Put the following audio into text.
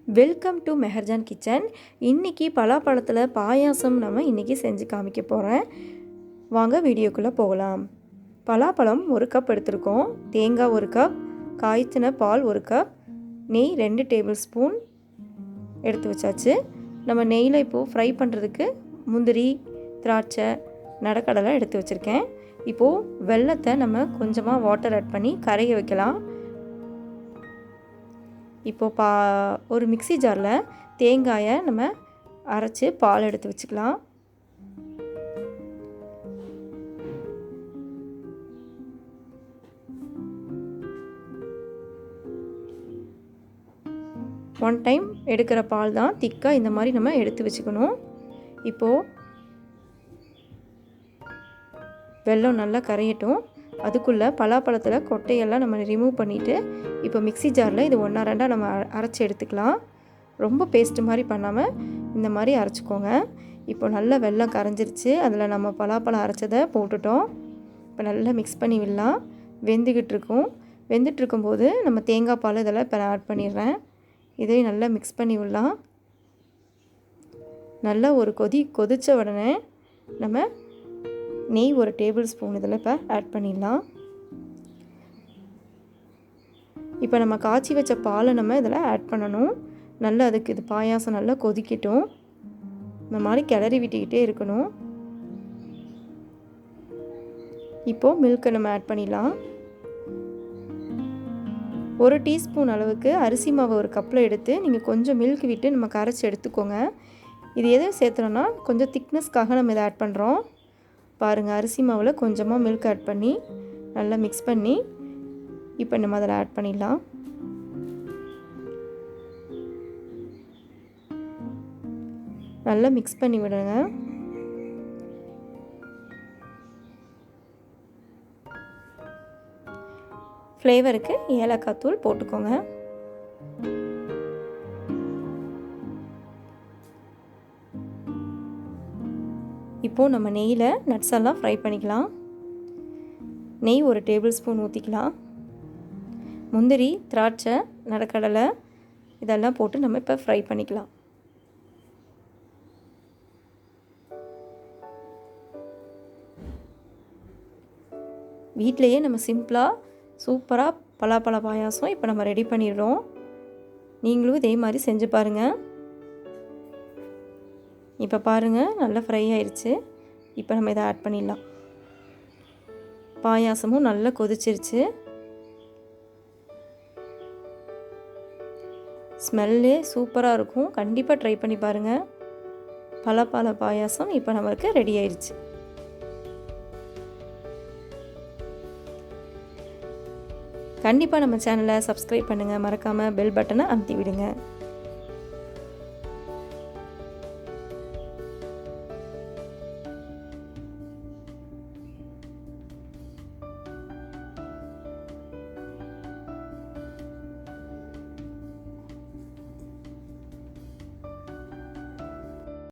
Welcome to மெஹர்ஜான் kitchen. இன்றைக்கி பலாப்பழத்தில் பாயாசம் நம்ம இன்றைக்கி செஞ்சு காமிக்க போகிறேன். வாங்க வீடியோக்குள்ளே போகலாம். பலாப்பழம் 1 கப் எடுத்துருக்கோம். தேங்காய் 1 கப், காய்ச்சின பால் 1 கப், நெய் 2 டேபிள் ஸ்பூன் எடுத்து வச்சாச்சு. நம்ம நெய்யில் இப்போது ஃப்ரை பண்ணுறதுக்கு முந்திரி, திராட்சை, நடக்கடலை எடுத்து வச்சுருக்கேன். இப்போது வெல்லத்தை நம்ம கொஞ்சமாக வாட்டர் ஆட் பண்ணி கரைய வைக்கலாம். இப்போது ஒரு மிக்ஸி ஜாரில் தேங்காயை நம்ம அரைச்சி பால் எடுத்து வச்சுக்கலாம். ஒன் டைம் எடுக்கிற பால் தான் திக்காக இந்த மாதிரி நம்ம எடுத்து வச்சுக்கணும். இப்போது வெல்லம் நல்லா கரையட்டும். அதுக்குள்ளே பலாப்பழத்தில் கொட்டையெல்லாம் நம்ம ரிமூவ் பண்ணிவிட்டு இப்போ மிக்ஸி ஜாரில் இது 1/2 நம்ம அரைச்சி எடுத்துக்கலாம். ரொம்ப பேஸ்ட்டு மாதிரி பண்ணாமல் இந்த மாதிரி அரைச்சிக்கோங்க. இப்போ நல்லா வெல்லம் கரைஞ்சிருச்சு. அதில் நம்ம பலாப்பழம் அரைச்சதை போட்டுட்டோம். இப்போ நல்லா மிக்ஸ் பண்ணி விடலாம். வெந்துட்டுருக்கும்போது நம்ம தேங்காய் பால் இதெல்லாம் இப்போ ஆட் பண்ணிடுறேன். இதையும் நல்லா மிக்ஸ் பண்ணி விடலாம். நல்லா ஒரு கொதித்த உடனே நம்ம நெய் 1 டேபிள் ஸ்பூன் இதில் இப்போ ஆட் பண்ணிடலாம். இப்போ நம்ம காய்ச்சி வச்ச பாலை நம்ம இதில் ஆட் பண்ணணும். நல்லா அதுக்கு இது பாயாசம் நல்லா கொதிக்கட்டும். இந்த மாதிரி கிளறி விட்டுக்கிட்டே இருக்கணும். இப்போது மில்கை நம்ம ஆட் பண்ணிடலாம். 1 டீஸ்பூன் அளவுக்கு அரிசி மாவு ஒரு கப்பில் எடுத்து நீங்கள் கொஞ்சம் மில்க் விட்டு நம்ம கரைச்சி எடுத்துக்கோங்க. இது எதுவும் சேர்த்துறோன்னா கொஞ்சம் திக்னஸ்க்காக நம்ம இதை ஆட் பண்ணுறோம். பாருங்கள், அரிசி மாவில் கொஞ்சமாக மில்க் ஆட் பண்ணி நல்லா மிக்ஸ் பண்ணி இப்போ நம்ம அதில் ஆட் பண்ணிடலாம். நல்லா மிக்ஸ் பண்ணி விடுங்க. ஃப்ளேவருக்கு ஏலக்காய் தூள் போட்டுக்கோங்க. இப்போது நம்ம நெய்யில் நட்ஸ் எல்லாம் ஃப்ரை பண்ணிக்கலாம். நெய் 1 டேபிள் ஸ்பூன் ஊற்றிக்கலாம். முந்திரி, திராட்சை, நடக்கடலை இதெல்லாம் போட்டு நம்ம இப்போ ஃப்ரை பண்ணிக்கலாம். வீட்டிலையே நம்ம சிம்பிளாக சூப்பராக பலாப்பழ பாயாசம் இப்போ நம்ம ரெடி பண்ணிடுறோம். நீங்களும் இதே மாதிரி செஞ்சு பாருங்கள். இப்போ பாருங்கள், நல்லா ஃப்ரை ஆயிடுச்சு. இப்போ நம்ம இதை ஆட் பண்ணிடலாம். பாயாசமும் நல்லா கொதிச்சிருச்சு. ஸ்மெல்லே சூப்பராக இருக்கும். கண்டிப்பாக ட்ரை பண்ணி பாருங்கள். பலாப்பழ பாயாசம் இப்போ நம்மளுக்கு ரெடி ஆயிடுச்சு. கண்டிப்பாக நம்ம சேனலை சப்ஸ்கிரைப் பண்ணுங்கள். மறக்காமல் பெல் பட்டனை அமுத்தி விடுங்க.